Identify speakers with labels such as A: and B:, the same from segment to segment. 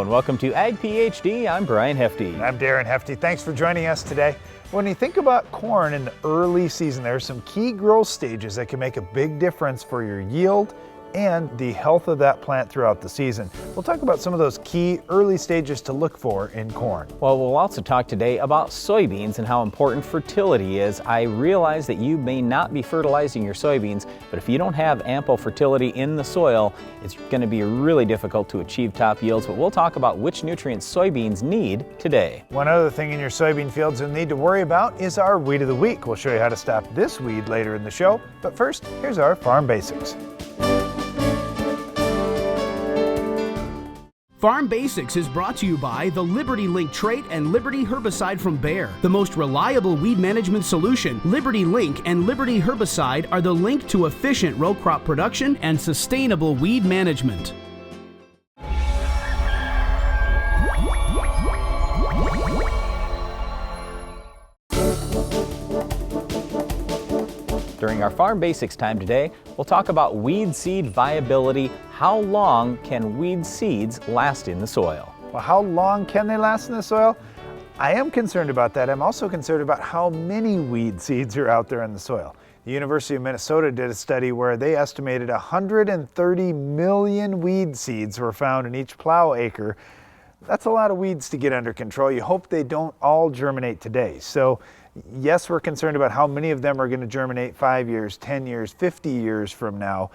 A: and welcome to Ag PhD. I'm Brian Hefty.
B: And I'm Darren Hefty. Thanks for joining us today. When you think about corn in the early season, there are some key growth stages that can make a big difference for your yield and the health of that plant throughout the season. We'll talk about some of those key early stages to look for in corn.
A: Well, we'll also talk today about soybeans and how important fertility is. I realize that you may not be fertilizing your soybeans, but if you don't have ample fertility in the soil, it's going to be really difficult to achieve top yields. But we'll talk about which nutrients soybeans need today.
B: One other thing in your soybean fields you'll need to worry about is our weed of the week. We'll show you how to stop this weed later in the show. But first, here's our farm basics.
C: Farm Basics is brought to you by the Liberty Link trait and Liberty herbicide from Bayer. The most reliable weed management solution, Liberty Link and Liberty herbicide are the link to efficient row crop production and sustainable weed management.
A: During our Farm Basics time today, we'll talk about weed seed viability. How long can weed seeds last in the soil?
B: Well, how long can they last in the soil? I am concerned about that. I'm also concerned about how many weed seeds are out there in the soil. The University of Minnesota did a study where they estimated 130 million weed seeds were found in each plow acre. That's a lot of weeds to get under control. You hope they don't all germinate today. So yes, we're concerned about how many of them are going to germinate 5 years, 10 years, 50 years from now,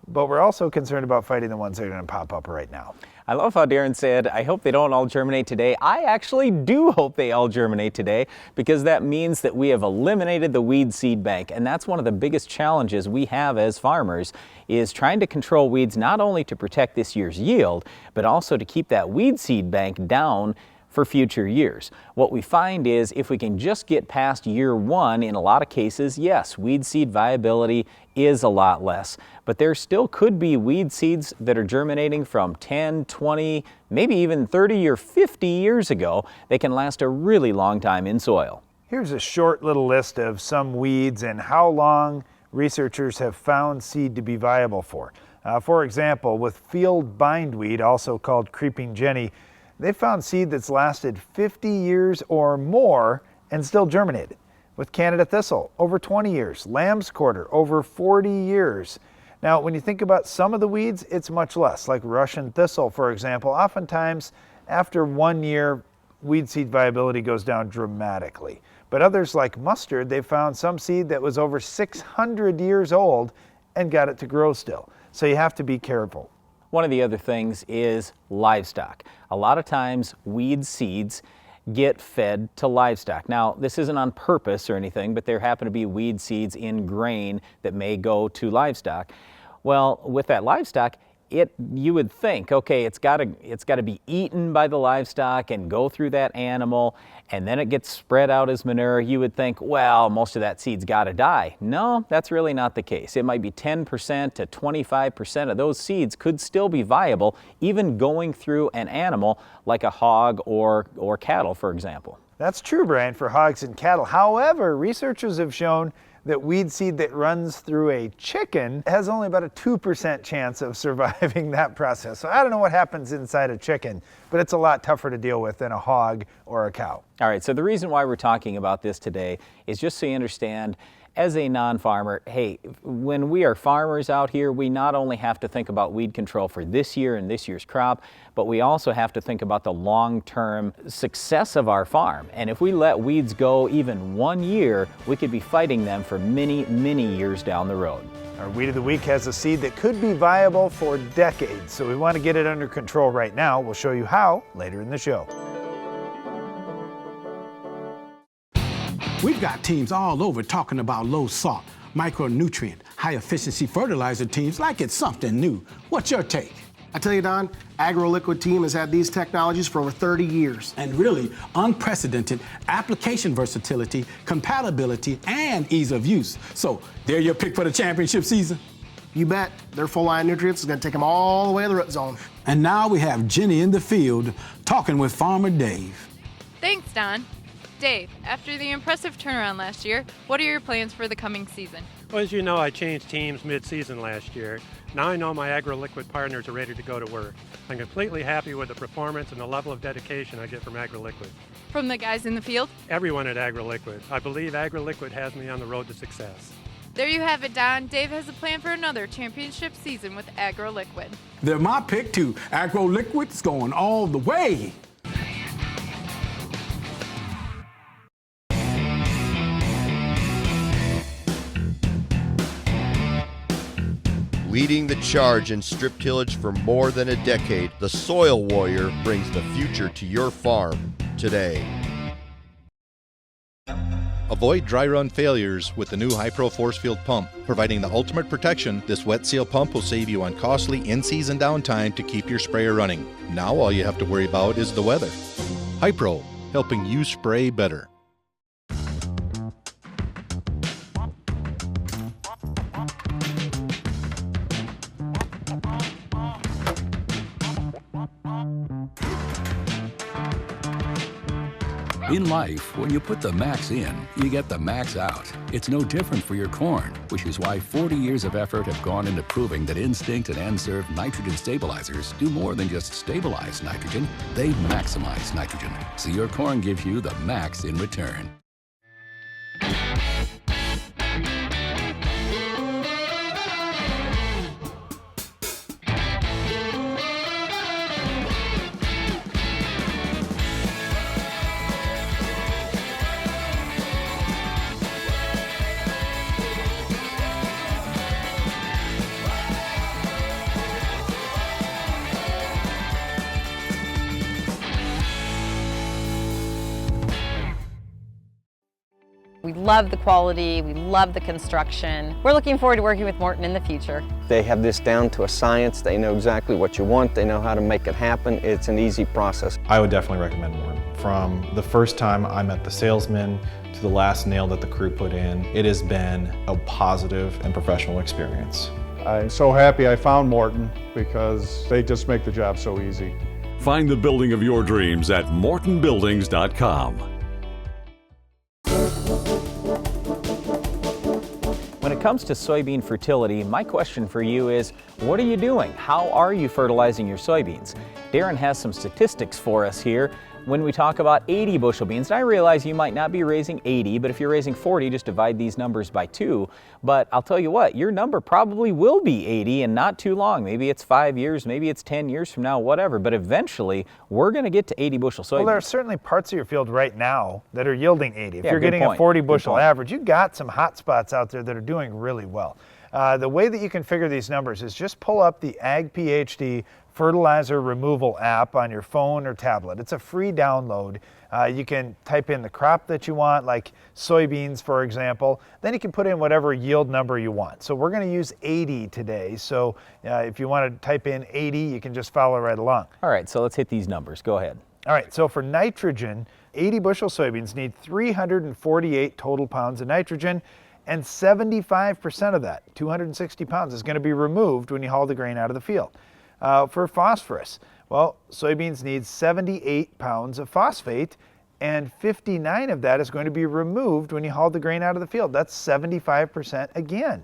B: but we're also concerned about fighting the ones that are going to pop up right now.
A: I love how Darren said, I hope they don't all germinate today. I actually do hope they all germinate today, because that means that we have eliminated the weed seed bank. And that's one of the biggest challenges we have as farmers, is trying to control weeds not only to protect this year's yield, but also to keep that weed seed bank down for future years. What we find is if we can just get past year one, in a lot of cases, yes, weed seed viability is a lot less, but there still could be weed seeds that are germinating from 10, 20, maybe even 30 or 50 years ago. They can last a really long time in soil.
B: Here's a short little list of some weeds and how long researchers have found seed to be viable for. For example, with field bindweed, also called creeping jenny, they found seed that's lasted 50 years or more and still germinated. With Canada thistle, over 20 years. Lamb's quarter, over 40 years. Now, when you think about some of the weeds, it's much less, like Russian thistle, for example. Oftentimes, after 1 year, weed seed viability goes down dramatically. But others, like mustard, they found some seed that was over 600 years old and got it to grow still. So you have to be careful.
A: One of the other things is livestock. A lot of times weed seeds get fed to livestock. Now, this isn't on purpose or anything, but there happen to be weed seeds in grain that may go to livestock. Well, with that livestock, you would think, okay, it's got to be eaten by the livestock and go through that animal, and then it gets spread out as manure. You would think, well, most of that seed's got to die. No, that's really not the case. It might be 10% to 25% of those seeds could still be viable, even going through an animal like a hog or cattle, for example.
B: That's true, Brian, for hogs and cattle. However, researchers have shown that weed seed that runs through a chicken has only about a 2% chance of surviving that process. So I don't know what happens inside a chicken, but it's a lot tougher to deal with than a hog or a cow.
A: All right, so the reason why we're talking about this today is just so you understand, as a non-farmer, hey, when we are farmers out here, we not only have to think about weed control for this year and this year's crop, but we also have to think about the long-term success of our farm. And if we let weeds go even 1 year, we could be fighting them for many, many years down the road.
B: Our Weed of the Week has a seed that could be viable for decades, so we want to get it under control right now. We'll show you how later in the show.
D: We've got teams all over talking about low salt, micronutrient, high efficiency fertilizer teams like it's something new. What's your take?
E: I tell you, Don, AgroLiquid team has had these technologies for over 30 years.
D: And really unprecedented application versatility, compatibility, and ease of use. So they're your pick for the championship season?
E: You bet. Their full line nutrients is going to take them all the way to the root zone.
D: And now we have Jenny in the field talking with Farmer Dave.
F: Thanks, Don. Dave, after the impressive turnaround last year, what are your plans for the coming season?
G: Well, as you know, I changed teams mid-season last year. Now I know my AgroLiquid partners are ready to go to work. I'm completely happy with the performance and the level of dedication I get from AgroLiquid.
F: From the guys in the field?
G: Everyone at AgroLiquid. I believe AgroLiquid has me on the road to success.
F: There you have it, Don. Dave has a plan for another championship season with AgroLiquid.
D: They're my pick too. AgroLiquid's going all the way.
H: Leading the charge in strip tillage for more than a decade, the Soil Warrior brings the future to your farm today.
I: Avoid dry run failures with the new High-Pro Force Field pump. Providing the ultimate protection, this wet seal pump will save you on costly in-season downtime to keep your sprayer running. Now all you have to worry about is the weather. High-Pro, helping you spray better.
J: In life, when you put the max in, you get the max out. It's no different for your corn, which is why 40 years of effort have gone into proving that Instinct and N-Serve nitrogen stabilizers do more than just stabilize nitrogen, they maximize nitrogen, so your corn gives you the max in return.
K: We love the quality, we love the construction. We're looking forward to working with Morton in the future.
L: They have this down to a science. They know exactly what you want. They know how to make it happen. It's an easy process.
M: I would definitely recommend Morton. From the first time I met the salesman to the last nail that the crew put in, it has been a positive and professional experience.
N: I'm so happy I found Morton because they just make the job so easy.
O: Find the building of your dreams at mortonbuildings.com.
A: When it comes to soybean fertility, my question for you is, what are you doing? How are you fertilizing your soybeans? Darren has some statistics for us here. When we talk about 80 bushel beans, and I realize you might not be raising 80, but if you're raising 40, just divide these numbers by 2. But I'll tell you what, your number probably will be 80 and not too long. Maybe it's 5 years, maybe it's 10 years from now, whatever. But eventually, we're going to get to 80 bushel soybeans.
B: Well, there are certainly parts of your field right now that are yielding 80. If
A: Yeah,
B: you're
A: good
B: getting
A: point.
B: a 40 bushel
A: Good point.
B: average, you've got some hot spots out there that are doing really well. The way that you can figure these numbers is just pull up the Ag PhD fertilizer removal app on your phone or tablet. It's a free download. You can type in the crop that you want, like soybeans, for example. Then you can put in whatever yield number you want. So we're going to use 80 today. So if you want to type in 80, you can just follow right along.
A: All right, so let's hit these numbers. Go ahead.
B: All right, so for nitrogen, 80 bushel soybeans need 348 total pounds of nitrogen, and 75% of that, 260 pounds, is going to be removed when you haul the grain out of the field. For phosphorus, well, soybeans need 78 pounds of phosphate, and 59 of that is going to be removed when you haul the grain out of the field. That's 75% again.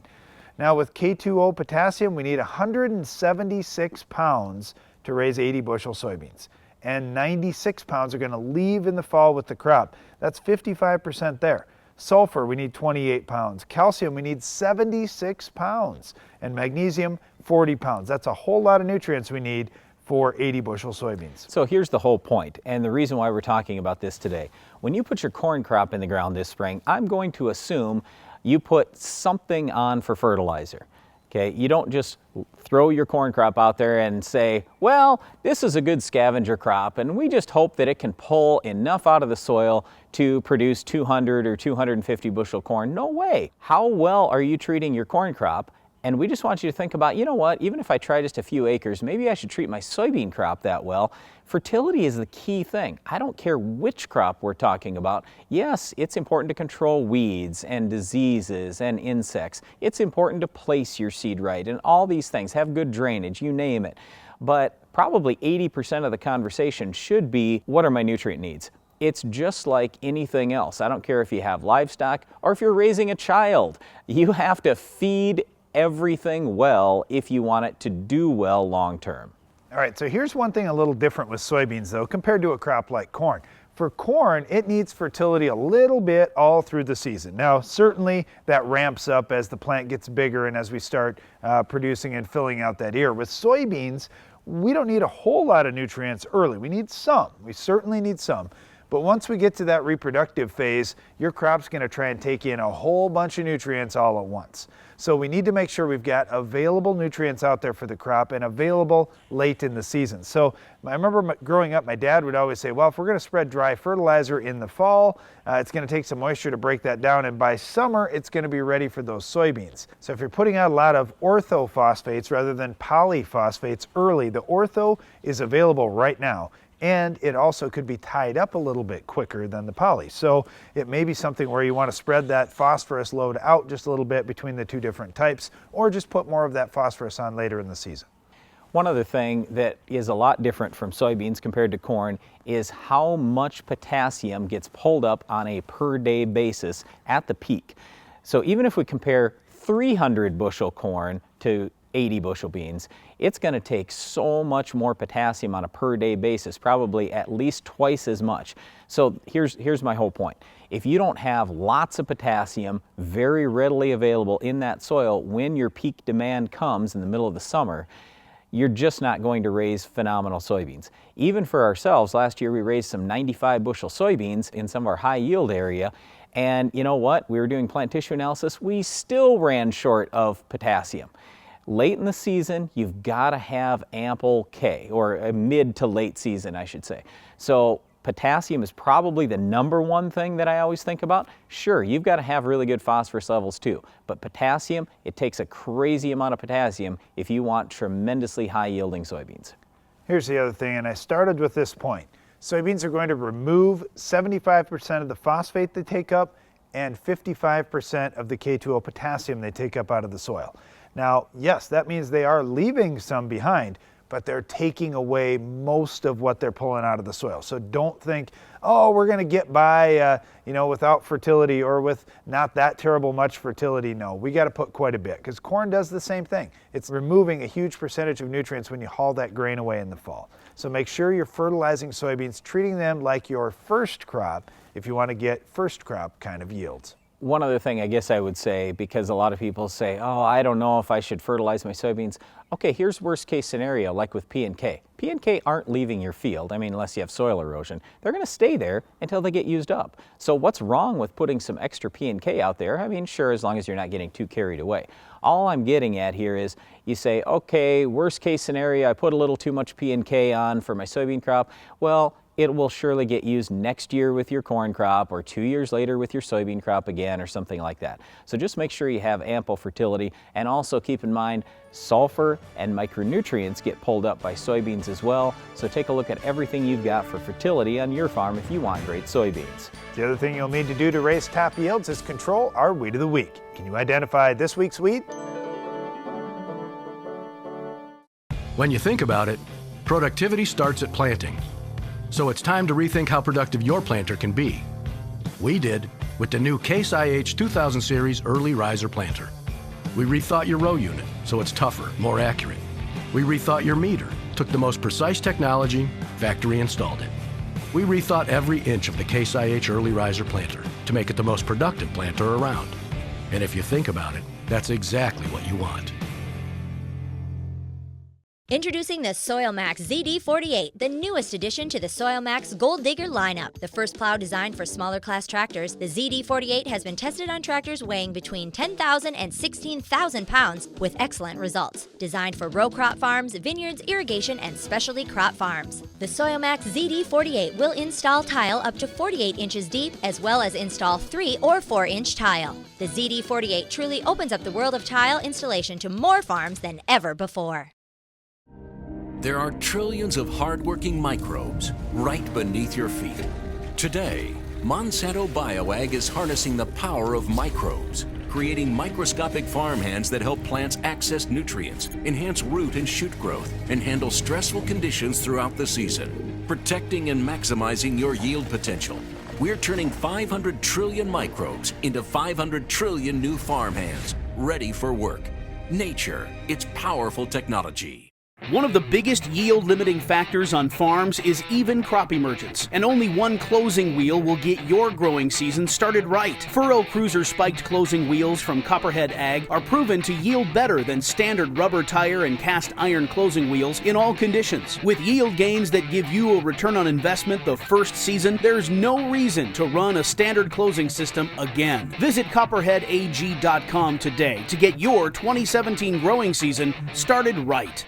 B: Now with K2O potassium, we need 176 pounds to raise 80 bushel soybeans, and 96 pounds are going to leave in the fall with the crop. That's 55% there. Sulfur, we need 28 pounds. Calcium, we need 76 pounds. And magnesium, 40 pounds. That's a whole lot of nutrients we need for 80 bushel soybeans.
A: So here's the whole point, and the reason why we're talking about this today. When you put your corn crop in the ground this spring, I'm going to assume you put something on for fertilizer. Okay, you don't just throw your corn crop out there and say, well, this is a good scavenger crop and we just hope that it can pull enough out of the soil to produce 200 or 250 bushel corn. No way. How well are you treating your corn crop? And we just want you to think about, you know what, even if I try just a few acres, maybe I should treat my soybean crop that well. Fertility is the key thing. I don't care which crop we're talking about. Yes, it's important to control weeds and diseases and insects. It's important to place your seed right and all these things, have good drainage, you name it. But probably 80% of the conversation should be, what are my nutrient needs? It's just like anything else. I don't care if you have livestock or if you're raising a child. You have to feed everything well if you want it to do well long term.
B: All right, so here's one thing a little different with soybeans though, compared to a crop like corn. For corn, it needs fertility a little bit all through the season. Now, certainly that ramps up as the plant gets bigger and as we start producing and filling out that ear. With soybeans, we don't need a whole lot of nutrients early. We need some. We certainly need some. But once we get to that reproductive phase, your crop's going to try and take in a whole bunch of nutrients all at once. So we need to make sure we've got available nutrients out there for the crop and available late in the season. So I remember growing up, my dad would always say, well, if we're going to spread dry fertilizer in the fall, it's going to take some moisture to break that down, and by summer, it's going to be ready for those soybeans. So if you're putting out a lot of orthophosphates rather than polyphosphates early, the ortho is available right now. And it also could be tied up a little bit quicker than the poly. So it may be something where you want to spread that phosphorus load out just a little bit between the two different types, or just put more of that phosphorus on later in the season.
A: One other thing that is a lot different from soybeans compared to corn is how much potassium gets pulled up on a per day basis at the peak. So even if we compare 300 bushel corn to 80 bushel beans, it's going to take so much more potassium on a per day basis, probably at least twice as much. So here's my whole point. If you don't have lots of potassium very readily available in that soil when your peak demand comes in the middle of the summer, you're just not going to raise phenomenal soybeans. Even for ourselves, last year we raised some 95 bushel soybeans in some of our high yield area, and you know what? We were doing plant tissue analysis, we still ran short of potassium. Late in the season, you've got to have ample K, or a mid to late season, I should say. So potassium is probably the number one thing that I always think about. Sure, you've got to have really good phosphorus levels too, but potassium, it takes a crazy amount of potassium if you want tremendously high yielding soybeans.
B: Here's the other thing, and I started with this point. Soybeans are going to remove 75% of the phosphate they take up and 55% of the K2O potassium they take up out of the soil. Now, yes, that means they are leaving some behind, but they're taking away most of what they're pulling out of the soil. So don't think, oh, we're going to get by, without fertility or with not that terrible much fertility. No, we got to put quite a bit, because corn does the same thing. It's removing a huge percentage of nutrients when you haul that grain away in the fall. So make sure you're fertilizing soybeans, treating them like your first crop if you want to get first crop kind of yields.
A: One other thing I guess I would say, because a lot of people say, oh, I don't know if I should fertilize my soybeans. Okay, here's worst case scenario, like with P and K. P and K aren't leaving your field, unless you have soil erosion. They're going to stay there until they get used up. So what's wrong with putting some extra P and K out there? Sure, as long as you're not getting too carried away. All I'm getting at here is you say, okay, worst case scenario, I put a little too much P and K on for my soybean crop. Well, it will surely get used next year with your corn crop, or 2 years later with your soybean crop again, or something like that. So just make sure you have ample fertility, and also keep in mind sulfur and micronutrients get pulled up by soybeans as well. So take a look at everything you've got for fertility on your farm if you want great soybeans.
B: The other thing you'll need to do to raise top yields is control our weed of the week. Can you identify this week's weed?
P: When you think about it, productivity starts at planting. So it's time to rethink how productive your planter can be. We did with the new Case IH 2000 Series Early Riser Planter. We rethought your row unit so it's tougher, more accurate. We rethought your meter, took the most precise technology, factory installed it. We rethought every inch of the Case IH Early Riser Planter to make it the most productive planter around. And if you think about it, that's exactly what you want.
Q: Introducing the SoilMax ZD48, the newest addition to the SoilMax Gold Digger lineup. The first plow designed for smaller class tractors, the ZD48 has been tested on tractors weighing between 10,000 and 16,000 pounds with excellent results. Designed for row crop farms, vineyards, irrigation, and specialty crop farms. The SoilMax ZD48 will install tile up to 48 inches deep, as well as install 3 or 4 inch tile. The ZD48 truly opens up the world of tile installation to more farms than ever before.
R: There are trillions of hardworking microbes right beneath your feet. Today, Monsanto BioAg is harnessing the power of microbes, creating microscopic farmhands that help plants access nutrients, enhance root and shoot growth, and handle stressful conditions throughout the season, protecting and maximizing your yield potential. We're turning 500 trillion microbes into 500 trillion new farmhands, ready for work. Nature, its powerful technology.
C: One of the biggest yield limiting factors on farms is even crop emergence, and only one closing wheel will get your growing season started right. Furrow Cruiser spiked closing wheels from Copperhead Ag are proven to yield better than standard rubber tire and cast iron closing wheels in all conditions. With yield gains that give you a return on investment the first season, there's no reason to run a standard closing system again. Visit copperheadag.com today to get your 2017 growing season started right.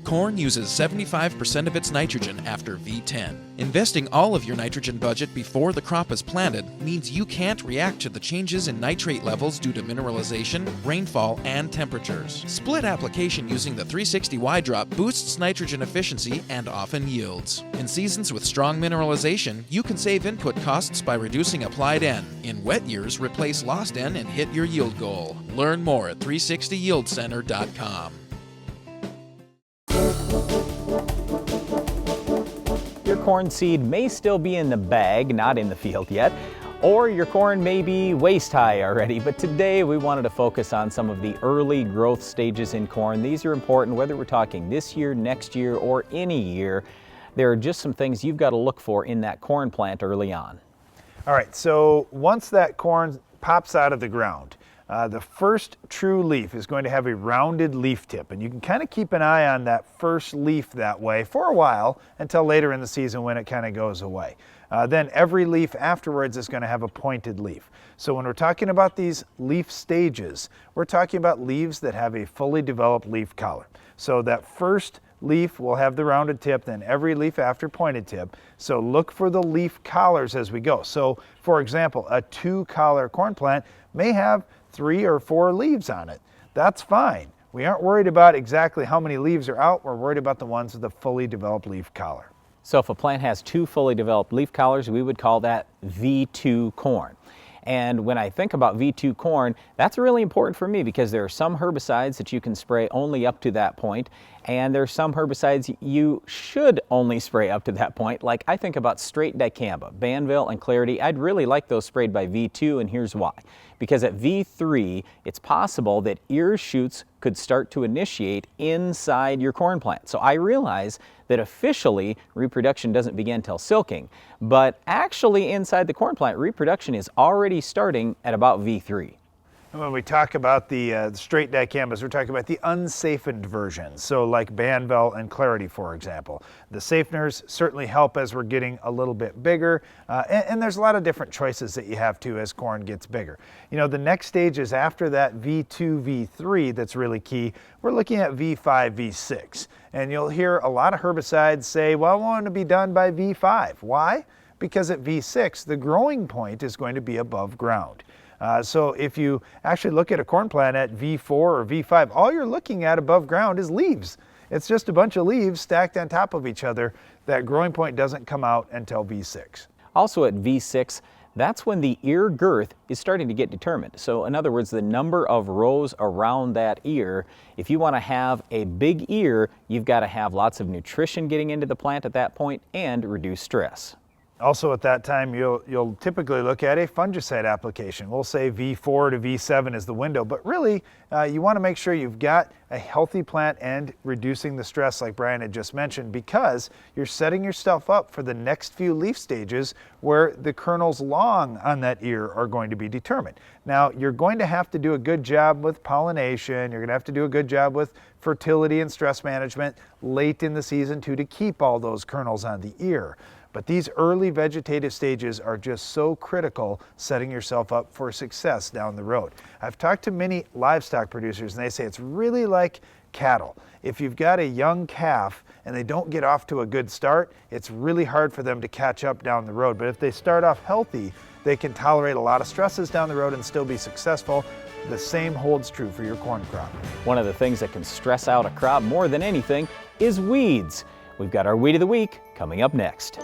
S: Corn uses 75% of its nitrogen after V10. Investing all of your nitrogen budget before the crop is planted means you can't react to the changes in nitrate levels due to mineralization, rainfall, and temperatures. Split application using the 360Y drop boosts nitrogen efficiency and often yields. In seasons with strong mineralization, you can save input costs by reducing applied N. In wet years, replace lost N and hit your yield goal. Learn more at 360yieldcenter.com.
A: Your corn seed may still be in the bag, not in the field yet, or your corn may be waist high already, but today we wanted to focus on some of the early growth stages in corn. These are important whether we're talking this year, next year, or any year. There are just some things you've got to look for in that corn plant early on.
B: All right, so once that corn pops out of the ground, the first true leaf is going to have a rounded leaf tip, and you can kind of keep an eye on that first leaf that way for a while until later in the season when it kind of goes away. Then every leaf afterwards is going to have a pointed leaf. So when we're talking about these leaf stages, we're talking about leaves that have a fully developed leaf collar. So that first leaf will have the rounded tip, then every leaf after pointed tip. So look for the leaf collars as we go. So for example, a 2-collar corn plant may have 3 or 4 leaves on it. That's fine. We aren't worried about exactly how many leaves are out. We're worried about the ones with a fully developed leaf collar.
A: So if a plant has 2 fully developed leaf collars, we would call that V2 corn. And when I think about V2 corn, that's really important for me because there are some herbicides that you can spray only up to that point, and there are some herbicides you should only spray up to that point. Like I think about straight dicamba, Banville, and Clarity. I'd really like those sprayed by V2, and here's why. Because at V3, it's possible that ear shoots could start to initiate inside your corn plant. So I realize that officially reproduction doesn't begin till silking, but actually inside the corn plant, reproduction is already starting at about V3.
B: And when we talk about the straight dicambas, we're talking about the unsafened versions, so like Banville and Clarity, for example. The safeners certainly help as we're getting a little bit bigger, and there's a lot of different choices that you have to as corn gets bigger. You know, the next stage is after that V2, V3 that's really key. We're looking at V5, V6, and you'll hear a lot of herbicides say, well, I want to be done by V5. Why? Because at V6, the growing point is going to be above ground. So if you actually look at a corn plant at V4 or V5, all you're looking at above ground is leaves. It's just a bunch of leaves stacked on top of each other. That growing point doesn't come out until V6.
A: Also at V6, that's when the ear girth is starting to get determined. So in other words, the number of rows around that ear. If you want to have a big ear, you've got to have lots of nutrition getting into the plant at that point and reduce stress.
B: Also at that time, you'll typically look at a fungicide application. We'll say V4 to V7 is the window, but really you want to make sure you've got a healthy plant and reducing the stress like Brian had just mentioned, because you're setting yourself up for the next few leaf stages where the kernels long on that ear are going to be determined. Now, you're going to have to do a good job with pollination. You're going to have to do a good job with fertility and stress management late in the season too, to keep all those kernels on the ear. But these early vegetative stages are just so critical, setting yourself up for success down the road. I've talked to many livestock producers and they say it's really like cattle. If you've got a young calf and they don't get off to a good start, it's really hard for them to catch up down the road. But if they start off healthy, they can tolerate a lot of stresses down the road and still be successful. The same holds true for your corn crop.
A: One of the things that can stress out a crop more than anything is weeds. We've got our Weed of the Week coming up next.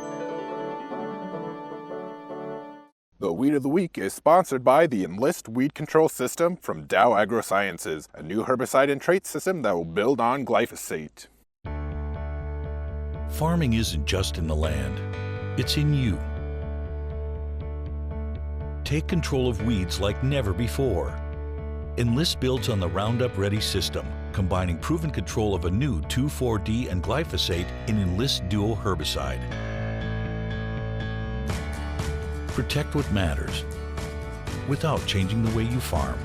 T: The Weed of the Week is sponsored by the Enlist Weed Control System from Dow AgroSciences, a new herbicide and trait system that will build on glyphosate.
U: Farming isn't just in the land, it's in you. Take control of weeds like never before. Enlist builds on the Roundup Ready system, combining proven control of a new 2,4-D and glyphosate in Enlist Duo herbicide. Protect what matters without changing the way you farm.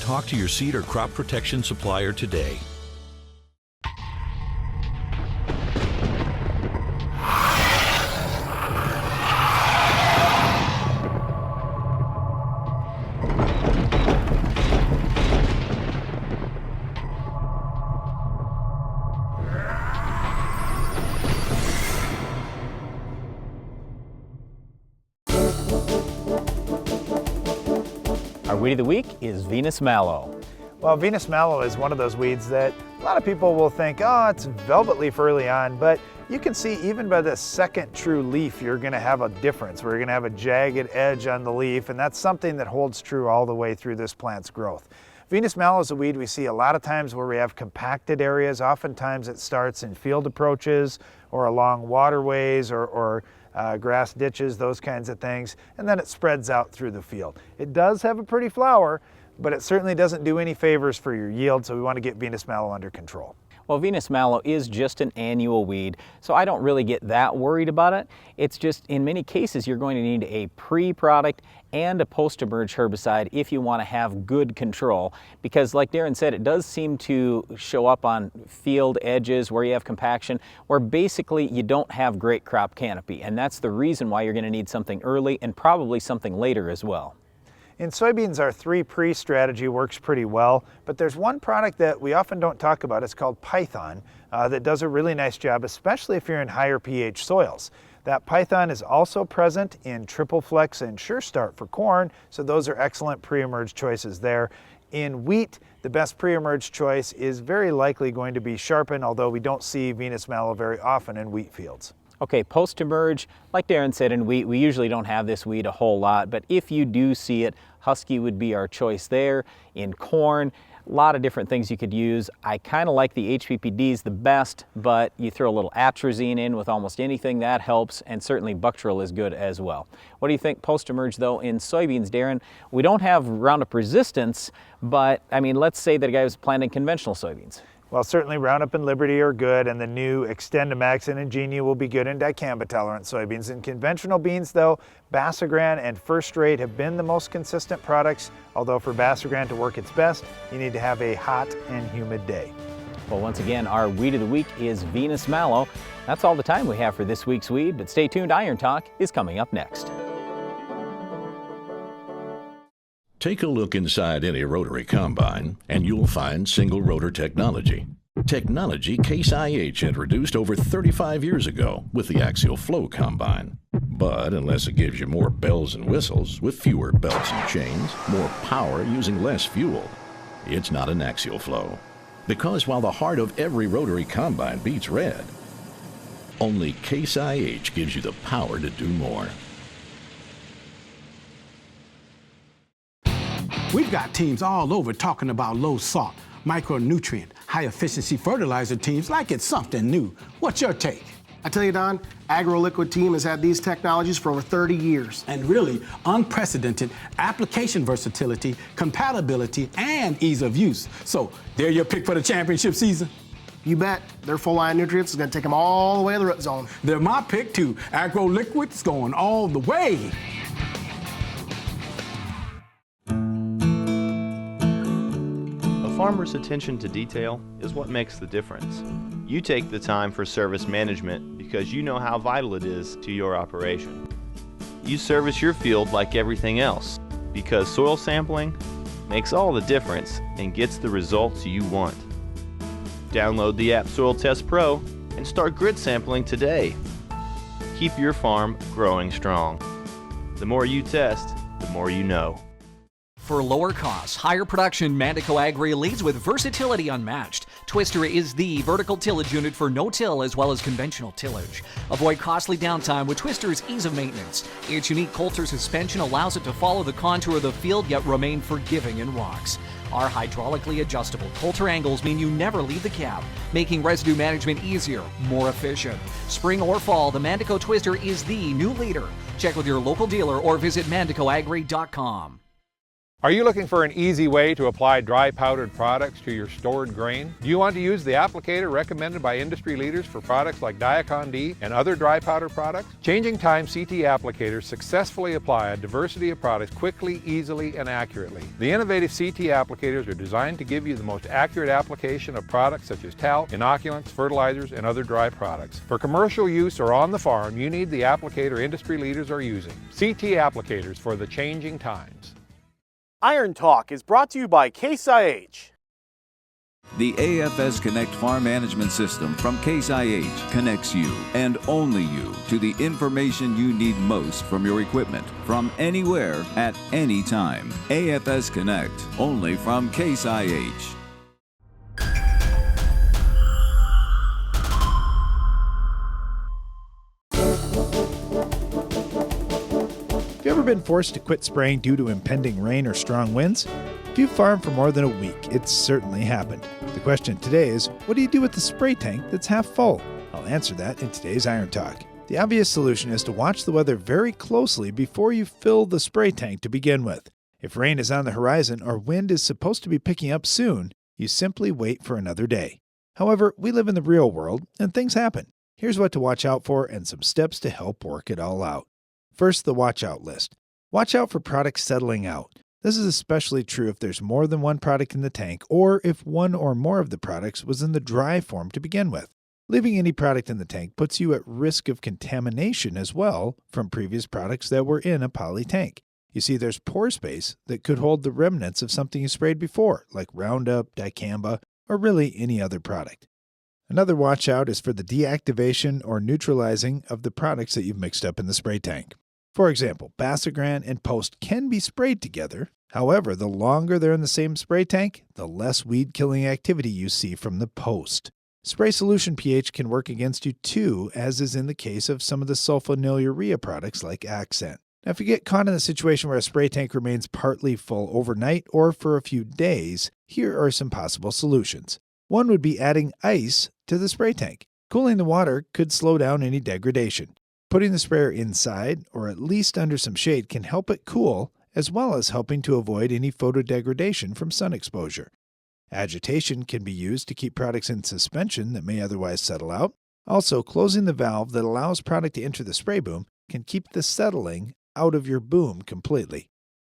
U: Talk to your seed or crop protection supplier today.
A: Our weed of the week is Venus mallow.
B: Well, Venus mallow is one of those weeds that a lot of people will think, oh, it's velvet leaf early on, but you can see even by the second true leaf, you're gonna have a difference. We're gonna have a jagged edge on the leaf, and that's something that holds true all the way through this plant's growth. Venus mallow is a weed we see a lot of times where we have compacted areas. Oftentimes it starts in field approaches or along waterways or grass ditches, those kinds of things, and then it spreads out through the field. It does have a pretty flower, but it certainly doesn't do any favors for your yield, so we want to get Venus mallow under control.
A: Well, Venus mallow is just an annual weed, so I don't really get that worried about it. It's just in many cases you're going to need a pre-product and a post-emerge herbicide if you want to have good control, because like Darren said, it does seem to show up on field edges where you have compaction, where basically you don't have great crop canopy, and that's the reason why you're going to need something early and probably something later as well.
B: In soybeans, our 3-pre strategy works pretty well, but there's one product that we often don't talk about. It's called Python that does a really nice job, especially if you're in higher pH soils. That Python is also present in Triple Flex and Sure Start for corn, so those are excellent pre-emerge choices there. In wheat, the best pre-emerge choice is very likely going to be Sharpen, although we don't see Venus mallow very often in wheat fields.
A: Okay, post-emerge, like Darren said, in wheat, we usually don't have this weed a whole lot, but if you do see it, Husky would be our choice there. In corn, a lot of different things you could use. I kind of like the HPPDs the best, but you throw a little atrazine in with almost anything, that helps, and certainly Buctril is good as well. What do you think post-emerge though in soybeans, Darren? We don't have Roundup resistance, but I mean, let's say that a guy was planting conventional soybeans.
B: Well, certainly Roundup and Liberty are good, and the new Extendamax and Ingenia will be good in dicamba-tolerant soybeans. In conventional beans, though, Basagran and First Rate have been the most consistent products, although for Basagran to work its best, you need to have a hot and humid day.
A: Well, once again, our weed of the week is Venus mallow. That's all the time we have for this week's weed, but stay tuned, Iron Talk is coming up next.
U: Take a look inside any rotary combine and you'll find single rotor technology. Technology Case IH introduced over 35 years ago with the axial flow combine. But unless it gives you more bells and whistles with fewer belts and chains, more power using less fuel, it's not an axial flow. Because while the heart of every rotary combine beats red, only Case IH gives you the power to do more.
D: We've got teams all over talking about low salt, micronutrient, high efficiency fertilizer teams like it's something new. What's your take?
E: I tell you, Don, AgroLiquid team has had these technologies for over 30 years.
D: And really unprecedented application versatility, compatibility, and ease of use. So they're your pick for the championship season?
E: You bet. Their full line nutrients is going to take them all the way to the root zone.
D: They're my pick too. AgroLiquid's going all the way.
V: A farmer's attention to detail is what makes the difference. You take the time for service management because you know how vital it is to your operation. You service your field like everything else because soil sampling makes all the difference and gets the results you want. Download the app Soil Test Pro and start grid sampling today. Keep your farm growing strong. The more you test, the more you know.
W: For lower costs, higher production, Mandico Agri leads with versatility unmatched. Twister is the vertical tillage unit for no-till as well as conventional tillage. Avoid costly downtime with Twister's ease of maintenance. Its unique Coulter suspension allows it to follow the contour of the field yet remain forgiving in rocks. Our hydraulically adjustable Coulter angles mean you never leave the cab, making residue management easier, more efficient. Spring or fall, the Mandico Twister is the new leader. Check with your local dealer or visit mandicoagri.com.
F: Are you looking for an easy way to apply dry powdered products to your stored grain? Do you want to use the applicator recommended by industry leaders for products like Diacon D and other dry powder products? Changing Time CT applicators successfully apply a diversity of products quickly, easily, and accurately. The innovative CT applicators are designed to give you the most accurate application of products such as talc, inoculants, fertilizers, and other dry products. For commercial use or on the farm, you need the applicator industry leaders are using. CT applicators for the changing times.
G: Iron Talk is brought to you by Case IH.
H: The AFS Connect Farm Management System from Case IH connects you, and only you, to the information you need most from your equipment, from anywhere, at any time. AFS Connect, only from Case IH.
B: Have you ever been forced to quit spraying due to impending rain or strong winds? If you've farmed for more than a week, it's certainly happened. The question today is, what do you do with the spray tank that's half full? I'll answer that in today's Iron Talk. The obvious solution is to watch the weather very closely before you fill the spray tank to begin with. If rain is on the horizon or wind is supposed to be picking up soon, you simply wait for another day. However, we live in the real world and things happen. Here's what to watch out for and some steps to help work it all out. First, the watch out list. Watch out for products settling out. This is especially true if there's more than one product in the tank or if one or more of the products was in the dry form to begin with. Leaving any product in the tank puts you at risk of contamination as well from previous products that were in a poly tank. You see, there's pore space that could hold the remnants of something you sprayed before, like Roundup, dicamba, or really any other product. Another watch out is for the deactivation or neutralizing of the products that you've mixed up in the spray tank. For example, Basagran and Post can be sprayed together. However, the longer they're in the same spray tank, the less weed-killing activity you see from the Post. Spray solution pH can work against you too, as is in the case of some of the sulfonylurea products like Accent. Now, if you get caught in a situation where a spray tank remains partly full overnight or for a few days, here are some possible solutions. One would be adding ice to the spray tank. Cooling the water could slow down any degradation. Putting the sprayer inside, or at least under some shade, can help it cool, as well as helping to avoid any photodegradation from sun exposure. Agitation can be used to keep products in suspension that may otherwise settle out. Also, closing the valve that allows product to enter the spray boom can keep the settling out of your boom completely.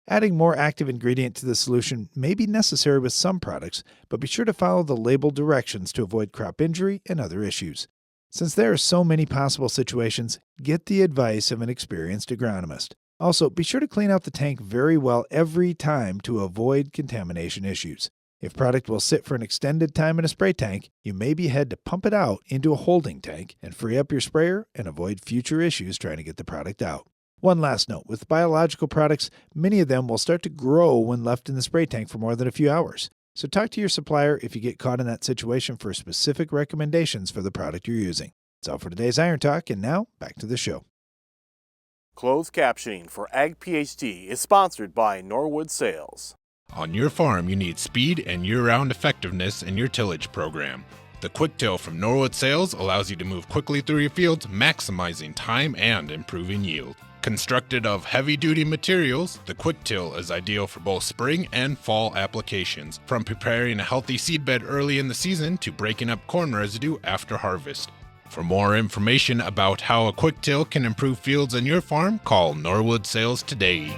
B: Adding more active ingredient to the solution may be necessary with some products, but be sure to follow the label directions to avoid crop injury and other issues. Since there are so many possible situations, get the advice of an experienced agronomist. Also, be sure to clean out the tank very well every time to avoid contamination issues. If product will sit for an extended time in a spray tank, you may be ahead to pump it out into a holding tank and free up your sprayer and avoid future issues trying to get the product out. One last note, with biological products, many of them will start to grow when left in the spray tank for more than a few hours. So talk to your supplier if you get caught in that situation for specific recommendations for the product you're using. That's all for today's Iron Talk, and now back to the show.
G: Closed captioning for Ag PhD is sponsored by Norwood Sales.
T: On your farm, you need speed and year-round effectiveness in your tillage program. The Quick Till from Norwood Sales allows you to move quickly through your fields, maximizing time and improving yield. Constructed of heavy-duty materials, the Quick Till is ideal for both spring and fall applications, from preparing a healthy seedbed early in the season to breaking up corn residue after harvest. For more information about how a Quick Till can improve fields on your farm, call Norwood Sales today.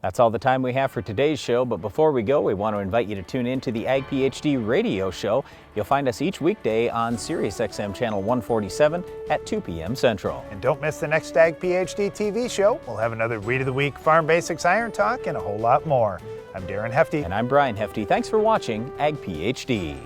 A: That's all the time we have for today's show, but before we go, we want to invite you to tune in to the Ag PhD radio show. You'll find us each weekday on SiriusXM Channel 147 at 2 p.m. Central.
B: And don't miss the next Ag PhD TV show. We'll have another Weed of the Week, Farm Basics Iron Talk, and a whole lot more. I'm Darren Hefty.
A: And I'm Brian Hefty. Thanks for watching Ag PhD.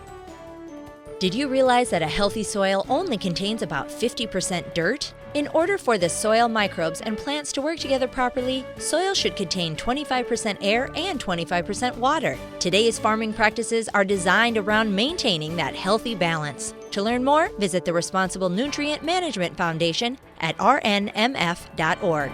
Q: Did you realize that a healthy soil only contains about 50% dirt? In order for the soil microbes and plants to work together properly, soil should contain 25% air and 25% water. Today's farming practices are designed around maintaining that healthy balance. To learn more, visit the Responsible Nutrient Management Foundation at rnmf.org.